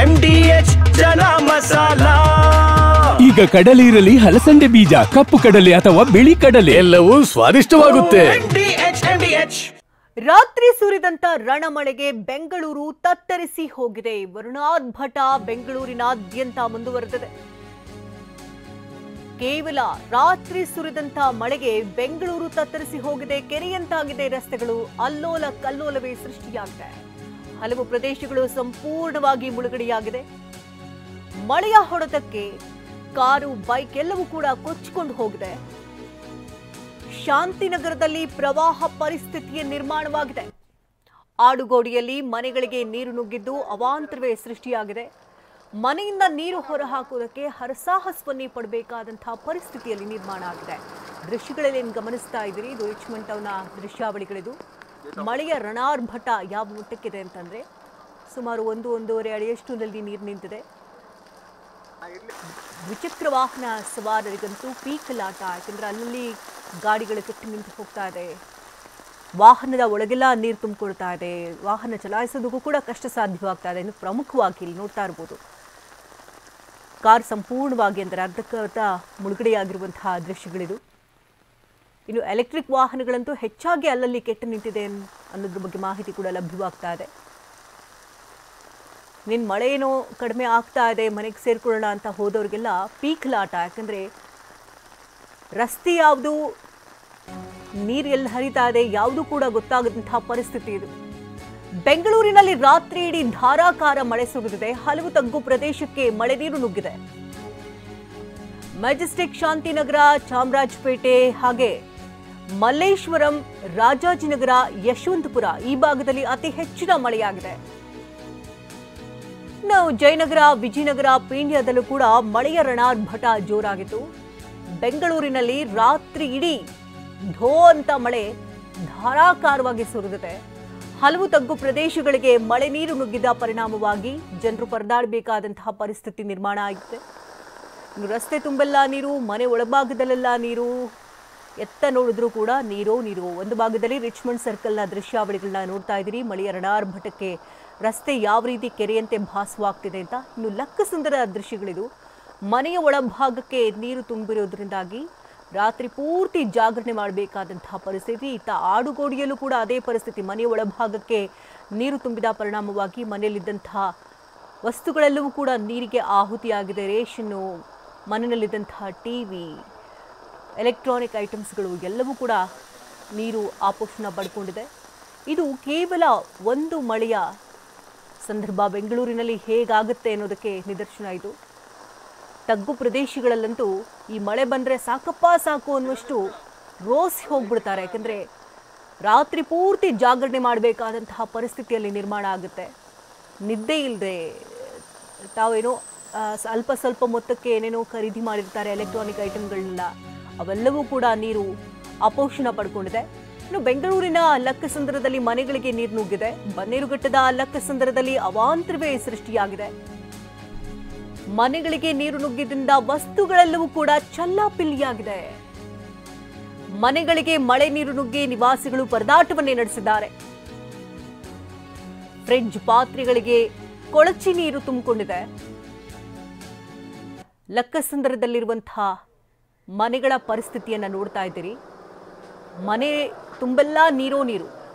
MDH ಜನ ಮಸಾಲ. ಈಗ ಕಡಲೆ ಇರಲಿ, ಹಲಸಂದೆ ಬೀಜ, ಕಪ್ಪು ಕಡಲೆ ಅಥವಾ ಬಿಳಿ ಕಡಲೆ, ಎಲ್ಲವೂ ಸ್ವಾದಿಷ್ಟವಾಗುತ್ತೆ. ರಾತ್ರಿ ಸುರಿದಂತ ರಣಮಳೆಗೆ ಬೆಂಗಳೂರು ತತ್ತರಿಸಿ ಹೋಗಿದೆ. ವರುಣಾರ್ಭಟ ಬೆಂಗಳೂರಿನಾದ್ಯಂತ ಮುಂದುವರೆದಿದೆ. ಕೇವಲ ರಾತ್ರಿ ಸುರಿದಂತ ಮಳೆಗೆ ಬೆಂಗಳೂರು ತತ್ತರಿಸಿ ಹೋಗಿದೆ. ಕೆರೆಯಂತಾಗಿದೆ ರಸ್ತೆಗಳು. ಅಲ್ಲೋಲ ಕಲ್ಲೋಲವೇ ಸೃಷ್ಟಿಯಾಗಿದೆ. ಹಲವು ಪ್ರದೇಶಗಳು ಸಂಪೂರ್ಣವಾಗಿ ಮುಳುಗಡೆಯಾಗಿದೆ. ಮಳೆಯ ಹೊಡೆತಕ್ಕೆ ಕಾರು, ಬೈಕ್ ಎಲ್ಲವೂ ಕೂಡ ಕೊಚ್ಚಿಕೊಂಡು ಹೋಗಿದೆ. ಶಾಂತಿನಗರದಲ್ಲಿ ಪ್ರವಾಹ ಪರಿಸ್ಥಿತಿಯ ನಿರ್ಮಾಣವಾಗಿದೆ. ಆಡುಗೋಡಿಯಲ್ಲಿ ಮನೆಗಳಿಗೆ ನೀರು ನುಗ್ಗಿದ್ದು ಅವಾಂತರವೇ ಸೃಷ್ಟಿಯಾಗಿದೆ. ಮನೆಯಿಂದ ನೀರು ಹೊರಹಾಕುವುದಕ್ಕೆ ಹರಸಾಹಸವನ್ನೇ ಪಡಬೇಕಾದಂತಹ ಪರಿಸ್ಥಿತಿಯಲ್ಲಿ ನಿರ್ಮಾಣ ಆಗಿದೆ. ದೃಶ್ಯಗಳಲ್ಲಿ ಗಮನಿಸ್ತಾ ಇದ್ದೀರಿ, ಇದು ರಿಚ್ಮಂಡ್ ಟೌನ್ನ ದೃಶ್ಯಾವಳಿಗಳಿದು. ಮಳೆಯ ರಣಾರ್ಭಟ ಯಾವ ಮಟ್ಟಕ್ಕಿದೆ ಅಂತಂದ್ರೆ ಸುಮಾರು 1-1.5 ಅಡಿಯಷ್ಟು ನಲ್ಲಿ ನೀರು ನಿಂತಿದೆ. ದ್ವಿಚಕ್ರ ವಾಹನ ಸವಾರರಿಗಂತೂ ಪೀಕಲಾಟ. ಯಾಕಂದ್ರೆ ಅಲ್ಲಲ್ಲಿ ಗಾಡಿಗಳು ಕೆಟ್ಟು ನಿಂತು ಹೋಗ್ತಾ ಇದೆ. ವಾಹನದ ಒಳಗೆಲ್ಲ ನೀರು ತುಂಬಿಕೊಳ್ತಾ ಇದೆ. ವಾಹನ ಚಲಾಯಿಸೋದಕ್ಕೂ ಕೂಡ ಕಷ್ಟ ಸಾಧ್ಯವಾಗ್ತಾ ಇದೆ. ಇನ್ನು ಪ್ರಮುಖವಾಗಿ ಇಲ್ಲಿ ನೋಡ್ತಾ ಇರ್ಬೋದು, ಕಾರ್ ಸಂಪೂರ್ಣವಾಗಿ ಅಂದರೆ ಅರ್ಧಕ್ಕರ್ಧ ಮುಳುಗಡೆಯಾಗಿರುವಂತಹ ದೃಶ್ಯಗಳಿದು. ಇನ್ನು ಎಲೆಕ್ಟ್ರಿಕ್ ವಾಹನಗಳಂತೂ ಹೆಚ್ಚಾಗಿ ಅಲ್ಲಲ್ಲಿ ಕೆಟ್ಟು ನಿಂತಿದೆ ಅನ್ನೋದ್ರ ಬಗ್ಗೆ ಮಾಹಿತಿ ಕೂಡ ಲಭ್ಯವಾಗ್ತಾ ಇದೆ. ಮಳೆ ಏನೋ ಕಡಿಮೆ ಆಗ್ತಾ ಇದೆ, ಮನೆಗೆ ಸೇರ್ಕೊಳ್ಳೋಣ ಅಂತ ಹೋದವ್ರಿಗೆಲ್ಲ ಪೀಕಲಾಟ. ಯಾಕಂದರೆ ರಸ್ತೆ ಯಾವುದು, ನೀರು ಎಲ್ಲಿ ಹರಿತಾ ಇದೆ ಯಾವುದು ಕೂಡ ಗೊತ್ತಾಗದಂತಹ ಪರಿಸ್ಥಿತಿ ಇದು. ಬೆಂಗಳೂರಿನಲ್ಲಿ ರಾತ್ರಿ ಇಡೀ ಧಾರಾಕಾರ ಮಳೆ ಸುರಿದಿದೆ. ಹಲವು ತಗ್ಗು ಪ್ರದೇಶಕ್ಕೆ ಮಳೆ ನೀರು ನುಗ್ಗಿದೆ. ಮೆಜೆಸ್ಟಿಕ್, ಶಾಂತಿನಗರ, ಚಾಮರಾಜಪೇಟೆ ಹಾಗೆ ಮಲ್ಲೇಶ್ವರಂ, ರಾಜಾಜಿನಗರ, ಯಶವಂತಪುರ ಈ ಭಾಗದಲ್ಲಿ ಅತಿ ಹೆಚ್ಚಿನ ಮಳೆಯಾಗಿದೆ. ನಾವು ಜಯನಗರ, ವಿಜಯನಗರ, ಪೀಣ್ಯದಲ್ಲೂ ಕೂಡ ಮಳೆಯ ರಣಾರ್ಭಟ ಜೋರಾಗಿತ್ತು. ಬೆಂಗಳೂರಿನಲ್ಲಿ ರಾತ್ರಿ ಇಡೀ ಧೋ ಅಂತ ಮಳೆ ಧಾರಾಕಾರವಾಗಿ ಸುರಿದಿದೆ. ಹಲವು ತಗ್ಗು ಪ್ರದೇಶಗಳಿಗೆ ಮಳೆ ನೀರು ನುಗ್ಗಿದ ಪರಿಣಾಮವಾಗಿ ಜನರು ಪರದಾಡಬೇಕಾದಂತಹ ಪರಿಸ್ಥಿತಿ ನಿರ್ಮಾಣ ಆಗಿದೆ. ರಸ್ತೆ ತುಂಬೆಲ್ಲ ನೀರು, ಮನೆ ಒಳಭಾಗದಲ್ಲೆಲ್ಲ ನೀರು, ಎತ್ತ ನೋಡಿದ್ರೂ ಕೂಡ ನೀರು. ಒಂದು ಭಾಗದಲ್ಲಿ ರಿಚ್ಮಂಡ್ ಸರ್ಕಲ್ನ ದೃಶ್ಯಾವಳಿಗಳನ್ನ ನೋಡ್ತಾ ಇದ್ದೀರಿ. ಮಳೆಯ ರಣಾರ್ಭಟಕ್ಕೆ ರಸ್ತೆ ಯಾವ ರೀತಿ ಕೆರೆಯಂತೆ ಭಾಸವಾಗ್ತಿದೆ ಅಂತ. ಇನ್ನು ಲಕ್ಕಸುಂದರ ದೃಶ್ಯಗಳಿದು. ಮನೆಯ ಒಳಭಾಗಕ್ಕೆ ನೀರು ತುಂಬಿರೋದ್ರಿಂದಾಗಿ ರಾತ್ರಿ ಪೂರ್ತಿ ಜಾಗರಣೆ ಮಾಡಬೇಕಾದಂತಹ ಪರಿಸ್ಥಿತಿ. ಇತ್ತ ಆಡುಗೋಡಿಯಲ್ಲೂ ಕೂಡ ಅದೇ ಪರಿಸ್ಥಿತಿ. ಮನೆಯ ಒಳಭಾಗಕ್ಕೆ ನೀರು ತುಂಬಿದ ಪರಿಣಾಮವಾಗಿ ಮನೆಯಲ್ಲಿದ್ದಂತಹ ವಸ್ತುಗಳೆಲ್ಲವೂ ಕೂಡ ನೀರಿಗೆ ಆಹುತಿಯಾಗಿದೆ. ರೇಷನ್ನು, ಮನೆಯಲ್ಲಿದ್ದಂತಹ ಟಿವಿ, ಎಲೆಕ್ಟ್ರಾನಿಕ್ ಐಟಮ್ಸ್ಗಳು ಎಲ್ಲವೂ ಕೂಡ ನೀರು ಆಪೋಷಣ ಪಡ್ಕೊಂಡಿದೆ. ಇದು ಕೇವಲ ಒಂದು ಮಳೆಯ ಸಂದರ್ಭ. ಬೆಂಗಳೂರಿನಲ್ಲಿ ಹೇಗಾಗುತ್ತೆ ಅನ್ನೋದಕ್ಕೆ ನಿದರ್ಶನ ಇದು. ತಗ್ಗು ಪ್ರದೇಶಗಳಲ್ಲಂತೂ ಈ ಮಳೆ ಬಂದರೆ ಸಾಕಪ್ಪ ಸಾಕು ಅನ್ನುವಷ್ಟು ರೋಸಿ ಹೋಗ್ಬಿಡ್ತಾರೆ. ಯಾಕಂದರೆ ರಾತ್ರಿ ಪೂರ್ತಿ ಜಾಗರಣೆ ಮಾಡಬೇಕಾದಂತಹ ಪರಿಸ್ಥಿತಿಯಲ್ಲಿ ನಿರ್ಮಾಣ ಆಗುತ್ತೆ. ನಿದ್ದೆ ಇಲ್ಲದೆ ತಾವೇನೋ ಸ್ವಲ್ಪ ಮೊತ್ತಕ್ಕೆ ಏನೇನೋ ಖರೀದಿ ಮಾಡಿರ್ತಾರೆ ಎಲೆಕ್ಟ್ರಾನಿಕ್ ಐಟಮ್ಗಳನ್ನೆಲ್ಲ, ಅವೆಲ್ಲವೂ ಕೂಡ ನೀರು ಅಪೋಷಣ ಪಡ್ಕೊಂಡಿದೆ. ಇನ್ನು ಬೆಂಗಳೂರಿನ ಲಕ್ಕಸಂದ್ರದಲ್ಲಿ ಮನೆಗಳಿಗೆ ನೀರು ನುಗ್ಗಿದೆ. ಬನ್ನೇರುಘಟ್ಟದ ಲಕ್ಕಸಂದ್ರದಲ್ಲಿ ಅವಾಂತರವೇ ಸೃಷ್ಟಿಯಾಗಿದೆ. ಮನೆಗಳಿಗೆ ನೀರು ನುಗ್ಗಿದ್ರಿಂದ ವಸ್ತುಗಳೆಲ್ಲವೂ ಕೂಡ ಚಲ್ಲಾಪಿಲ್ಲಿಯಾಗಿದೆ. ಮನೆಗಳಿಗೆ ಮಳೆ ನೀರು ನುಗ್ಗಿ ನಿವಾಸಿಗಳು ಪರದಾಟವನ್ನೇ ನಡೆಸಿದ್ದಾರೆ. ಫ್ರಿಡ್ಜ್, ಪಾತ್ರೆಗಳಿಗೆ ಕೊಳಚಿ ನೀರು ತುಂಬಿಕೊಂಡಿದೆ. ಲಕ್ಕಸಂದ್ರದಲ್ಲಿರುವಂತಹ ಮನೆಗಳ ಪರಿಸ್ಥಿತಿಯನ್ನ ನೋಡ್ತಾ ಇದ್ದೀರಿ. ಮನೆ ತುಂಬೆಲ್ಲ ನೀರು,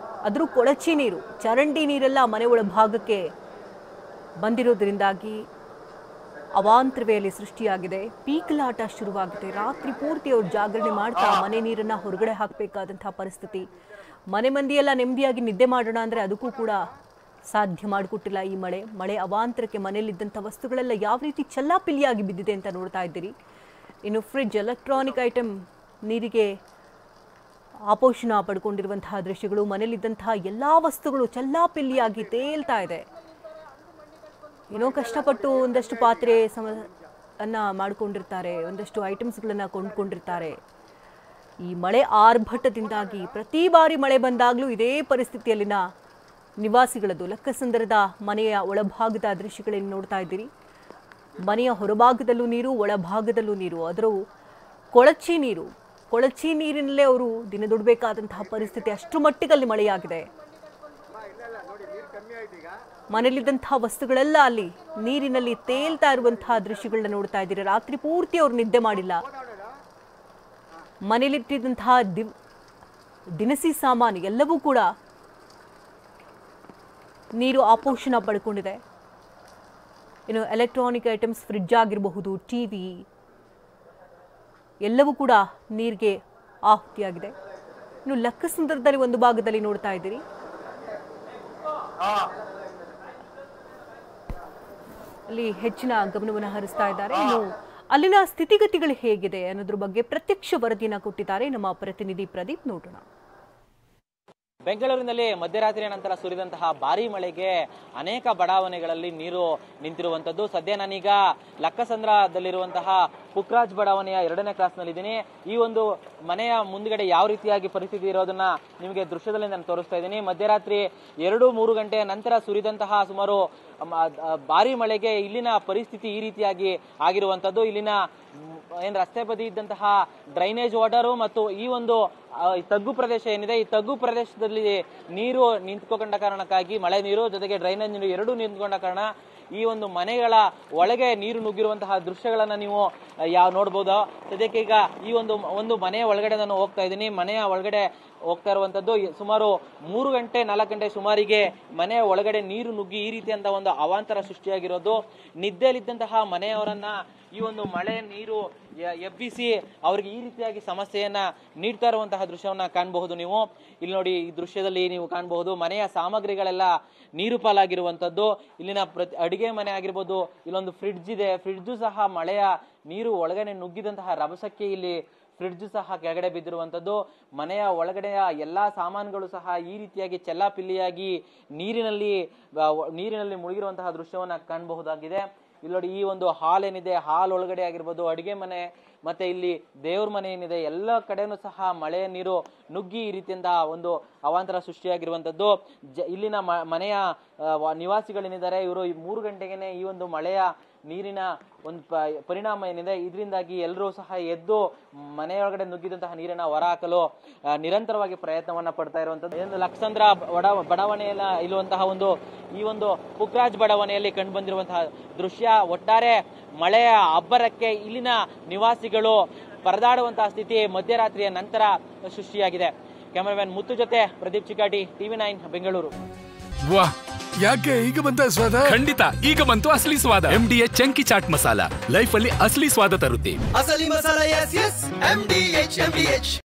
ಅದ್ರೂ ಕೊಳಚಿ ನೀರು, ಚರಂಡಿ ನೀರೆಲ್ಲ ಮನೆ ಒಳಭಾಗಕ್ಕೆ ಬಂದಿರೋದ್ರಿಂದಾಗಿ ಅವಾಂತರವೇ ಅಲ್ಲಿ ಸೃಷ್ಟಿಯಾಗಿದೆ. ಪೀಕಲಾಟ ಶುರುವಾಗಿದೆ. ರಾತ್ರಿ ಪೂರ್ತಿ ಅವ್ರು ಜಾಗರಣೆ ಮಾಡ್ತಾ ಮನೆ ನೀರನ್ನ ಹೊರಗಡೆ ಹಾಕಬೇಕಾದಂತಹ ಪರಿಸ್ಥಿತಿ. ಮನೆ ಮಂದಿಯೆಲ್ಲ ನೆಮ್ಮದಿಯಾಗಿ ನಿದ್ದೆ ಮಾಡೋಣ ಅಂದರೆ ಅದಕ್ಕೂ ಕೂಡ ಸಾಧ್ಯ ಮಾಡಿಕೊಟ್ಟಿಲ್ಲ ಈ ಮಳೆ ಅವಾಂತರಕ್ಕೆ ಮನೆಯಲ್ಲಿದ್ದಂಥ ವಸ್ತುಗಳೆಲ್ಲ ಯಾವ ರೀತಿ ಚಲ್ಲಾಪಿಲ್ಲಿಯಾಗಿ ಬಿದ್ದಿದೆ ಅಂತ ನೋಡ್ತಾ ಇದ್ದೀರಿ. ಇನ್ನು ಫ್ರಿಡ್ಜ್, ಎಲೆಕ್ಟ್ರಾನಿಕ್ ಐಟಮ್ ನೀರಿಗೆ ಆಪೋಷಣ ಪಡ್ಕೊಂಡಿರುವಂತಹ ದೃಶ್ಯಗಳು. ಮನೆಯಲ್ಲಿದ್ದಂತಹ ಎಲ್ಲ ವಸ್ತುಗಳು ಚಲ್ಲಾಪಿಲ್ಲಿಯಾಗಿ ತೇಲ್ತಾ ಇದೆ. ಏನೋ ಕಷ್ಟಪಟ್ಟು ಒಂದಷ್ಟು ಪಾತ್ರೆ ಅನ್ನ ಮಾಡ್ಕೊಂಡಿರ್ತಾರೆ, ಒಂದಷ್ಟು ಐಟಮ್ಸ್ಗಳನ್ನು ಕೊಂಡ್ಕೊಂಡಿರ್ತಾರೆ. ಈ ಮಳೆ ಆರ್ಭಟದಿಂದಾಗಿ ಪ್ರತಿ ಬಾರಿ ಮಳೆ ಬಂದಾಗಲೂ ಇದೇ ಪರಿಸ್ಥಿತಿಯಲ್ಲಿನ ನಿವಾಸಿಗಳದ್ದು. ಲಕ್ಕಸಂದ್ರದ ಮನೆಯ ಒಳಭಾಗದ ದೃಶ್ಯಗಳನ್ನು ನೋಡ್ತಾ ಇದ್ದೀರಿ. ಮನೆಯ ಹೊರಭಾಗದಲ್ಲೂ ನೀರು, ಒಳಭಾಗದಲ್ಲೂ ನೀರು, ಅದರ ಕೊಳಚಿ ನೀರಿನಲ್ಲೇ ಅವರು ದಿನ ದುಡಬೇಕಾದಂತಹ ಪರಿಸ್ಥಿತಿ. ಅಷ್ಟರ ಮಟ್ಟಿಗಲ್ಲಿ ಮಳೆಯಾಗಿದೆ. ಮನೆಯಲ್ಲಿದ್ದಂತಹ ವಸ್ತುಗಳೆಲ್ಲ ಅಲ್ಲಿ ನೀರಿನಲ್ಲಿ ತೇಲ್ತಾ ಇರುವಂತಹ ದೃಶ್ಯಗಳನ್ನ ನೋಡ್ತಾ ಇದ್ದೀರಿ. ರಾತ್ರಿ ಪೂರ್ತಿ ಅವ್ರು ನಿದ್ದೆ ಮಾಡಿಲ್ಲ. ಮನೆಯಲ್ಲಿಟ್ಟಿದ್ದಂತಹ ದಿನಸಿ ಸಾಮಾನು ಎಲ್ಲವೂ ಕೂಡ ನೀರು ಆಪೋಷಣ ಪಡ್ಕೊಂಡಿದೆ. ಇನ್ನು ಎಲೆಕ್ಟ್ರಾನಿಕ್ ಐಟಮ್ಸ್, ಫ್ರಿಡ್ಜ್ ಆಗಿರಬಹುದು, ಟಿವಿ ಎಲ್ಲವೂ ಕೂಡ ನೀರಿಗೆ ಆಹುತಿಯಾಗಿದೆ. ಇನ್ನು ಲಕ್ಕಸಂದ್ರದಲ್ಲಿ ಒಂದು ಭಾಗದಲ್ಲಿ ನೋಡ್ತಾ ಇದ್ದೀರಿ, ಅಲ್ಲಿ ಹೆಚ್ಚಿನ ಗಮನವನ್ನು ಹರಿಸ್ತಾ ಇದ್ದಾರೆ. ಇನ್ನು ಅಲ್ಲಿನ ಸ್ಥಿತಿಗತಿಗಳು ಹೇಗಿದೆ ಅನ್ನೋದ್ರ ಬಗ್ಗೆ ಪ್ರತ್ಯಕ್ಷ ವರದಿಯನ್ನು ಕೊಟ್ಟಿದ್ದಾರೆ ನಮ್ಮ ಪ್ರತಿನಿಧಿ ಪ್ರದೀಪ್. ನೋಡೋಣ. ಬೆಂಗಳೂರಿನಲ್ಲಿ ಮಧ್ಯರಾತ್ರಿಯ ನಂತರ ಸುರಿದಂತಹ ಭಾರೀ ಮಳೆಗೆ ಅನೇಕ ಬಡಾವಣೆಗಳಲ್ಲಿ ನೀರು ನಿಂತಿರುವಂತದ್ದು. ಸದ್ಯ ನಾನೀಗ ಲಕ್ಕಸಂದ್ರದಲ್ಲಿರುವಂತಹ ಪುಕ್ರಾಜ್ ಬಡಾವಣೆಯ 2ನೇ ಕ್ರಾಸ್ನಲ್ಲಿದ್ದೀನಿ. ಈ ಒಂದು ಮನೆಯ ಮುಂದ್ಗಡೆ ಯಾವ ರೀತಿಯಾಗಿ ಪರಿಸ್ಥಿತಿ ಇರೋದನ್ನ ನಿಮಗೆ ದೃಶ್ಯದಲ್ಲಿ ನಾನು ತೋರಿಸ್ತಾ ಇದ್ದೀನಿ. ಮಧ್ಯರಾತ್ರಿ 2-3 ಗಂಟೆಯ ನಂತರ ಸುರಿದಂತಹ ಸುಮಾರು ಭಾರೀ ಮಳೆಗೆ ಇಲ್ಲಿನ ಪರಿಸ್ಥಿತಿ ಈ ರೀತಿಯಾಗಿ ಆಗಿರುವಂತದ್ದು. ಇಲ್ಲಿನ ಏನ್ ರಸ್ತೆ ಬದಿ ಇದ್ದಂತಹ ಡ್ರೈನೇಜ್ ವಾಟರು ಮತ್ತು ಈ ಒಂದು ತಗ್ಗು ಪ್ರದೇಶ ಏನಿದೆ, ಈ ತಗ್ಗು ಪ್ರದೇಶದಲ್ಲಿ ನೀರು ನಿಂತ್ಕೊಂಡ ಕಾರಣಕ್ಕಾಗಿ, ಮಳೆ ನೀರು ಜೊತೆಗೆ ಡ್ರೈನೇಜ್ ನೀರು ಎರಡೂ ನಿಂತ್ಕೊಂಡ ಕಾರಣ ಈ ಒಂದು ಮನೆಗಳ ಒಳಗೆ ನೀರು ನುಗ್ಗಿರುವಂತಹ ದೃಶ್ಯಗಳನ್ನ ನೀವು ನೋಡ್ಬೋದು. ಸದ್ಯಕ್ಕೆ ಈಗ ಈ ಒಂದು ಮನೆಯ ಒಳಗಡೆ ನಾನು ಹೋಗ್ತಾ ಇದ್ದೀನಿ. ಮನೆಯ ಒಳಗಡೆ ಹೋಗ್ತಾ ಇರುವಂತದ್ದು ಸುಮಾರು 3-4 ಗಂಟೆ ಸುಮಾರಿಗೆ ಮನೆಯ ಒಳಗಡೆ ನೀರು ನುಗ್ಗಿ ಈ ರೀತಿಯಂತ ಒಂದು ಅವಾಂತರ ಸೃಷ್ಟಿಯಾಗಿರೋದು. ನಿದ್ದೆಯಲ್ಲಿದ್ದಂತಹ ಮನೆಯವರನ್ನ ಈ ಒಂದು ಮಳೆ ನೀರು ಎಬ್ಬಿಸಿ ಅವರಿಗೆ ಈ ರೀತಿಯಾಗಿ ಸಮಸ್ಯೆಯನ್ನ ನೀಡ್ತಾ ಇರುವಂತಹ ದೃಶ್ಯವನ್ನ ಕಾಣಬಹುದು. ನೀವು ಇಲ್ಲಿ ನೋಡಿ, ಈ ದೃಶ್ಯದಲ್ಲಿ ನೀವು ಕಾಣಬಹುದು ಮನೆಯ ಸಾಮಗ್ರಿಗಳೆಲ್ಲ ನೀರು ಪಾಲಾಗಿರುವಂತದ್ದು. ಇಲ್ಲಿನ ಅಡಿಗೆ ಮನೆ ಆಗಿರ್ಬೋದು, ಇಲ್ಲೊಂದು ಫ್ರಿಡ್ಜ್ ಇದೆ, ಫ್ರಿಡ್ಜು ಸಹ ಮಳೆಯ ನೀರು ಒಳಗಡೆ ನುಗ್ಗಿದಂತಹ ರಭಸಕ್ಕೆ ಇಲ್ಲಿ ಫ್ರಿಡ್ಜ್ ಸಹ ಕೆಳಗಡೆ ಬಿದ್ದಿರುವಂತದ್ದು. ಮನೆಯ ಒಳಗಡೆಯ ಎಲ್ಲಾ ಸಾಮಾನುಗಳು ಸಹ ಈ ರೀತಿಯಾಗಿ ಚೆಲ್ಲಾಪಿಲ್ಲಿಯಾಗಿ ನೀರಿನಲ್ಲಿ ಮುಳುಗಿರುವಂತಹ ದೃಶ್ಯವನ್ನ ಕಾಣಬಹುದಾಗಿದೆ. ಇಲ್ಲಿ ನೋಡಿ, ಈ ಒಂದು ಹಾಲ್ ಏನಿದೆ, ಹಾಲ್ ಒಳಗಡೆ ಆಗಿರ್ಬೋದು, ಅಡಿಗೆ ಮನೆ ಮತ್ತೆ ಇಲ್ಲಿ ದೇವ್ರ ಮನೆ ಏನಿದೆ, ಎಲ್ಲ ಕಡೆನೂ ಸಹ ಮಳೆಯ ನೀರು ನುಗ್ಗಿ ಈ ರೀತಿಯಿಂದ ಒಂದು ಅವಾಂತರ ಸೃಷ್ಟಿಯಾಗಿರುವಂತದ್ದು. ಇಲ್ಲಿನ ಮನೆಯ ನಿವಾಸಿಗಳೇನಿದ್ದಾರೆ, ಇವರು 3 ಗಂಟೆಗೆನೆ ಈ ಒಂದು ಮಳೆಯ ನೀರಿನ ಒಂದು ಪರಿಣಾಮ ಏನಿದೆ, ಇದರಿಂದಾಗಿ ಎಲ್ಲರೂ ಸಹ ಎದ್ದು ಮನೆಯೊಳಗಡೆ ನುಗ್ಗಿದಂತಹ ನೀರನ್ನ ಹೊರಹಾಕಲು ನಿರಂತರವಾಗಿ ಪ್ರಯತ್ನವನ್ನ ಪಡ್ತಾ ಇರುವಂತದ್ದು. ಲಕ್ಕಸಂದ್ರ ಬಡಾವಣೆಯಲ್ಲ ಇರುವಂತಹ ಈ ಒಂದು ಪುಕ್ರಾಜ್ ಬಡಾವಣೆಯಲ್ಲಿ ಕಂಡು ಬಂದಿರುವಂತಹ ದೃಶ್ಯ. ಒಟ್ಟಾರೆ ಮಳೆಯ ಅಬ್ಬರಕ್ಕೆ ಇಲ್ಲಿನ ನಿವಾಸಿಗಳು ಪರದಾಡುವಂತಹ ಸ್ಥಿತಿ ಮಧ್ಯರಾತ್ರಿಯ ನಂತರ ಸೃಷ್ಟಿಯಾಗಿದೆ. ಕ್ಯಾಮರಾಮನ್ ಮುತ್ತು ಜೊತೆ ಪ್ರದೀಪ್ ಚಿಕಾಟಿ, TV9 ಬೆಂಗಳೂರು. ವಾಹ್, ಯಾಕೆ ಈಗ ಬಂತ ಸ್ವಾದ? ಖಂಡಿತ ಈಗ ಬಂತು ಅಸಲಿ ಸ್ವಾದ. MDH chunky chaat masala life ಅಲ್ಲಿ ಅಸಲಿ ಸ್ವಾದ ತರುತ್ತೆ. ಅಸಲಿ ಮಸಾಲ, ಎಸ್ ಎಸ್ MDH.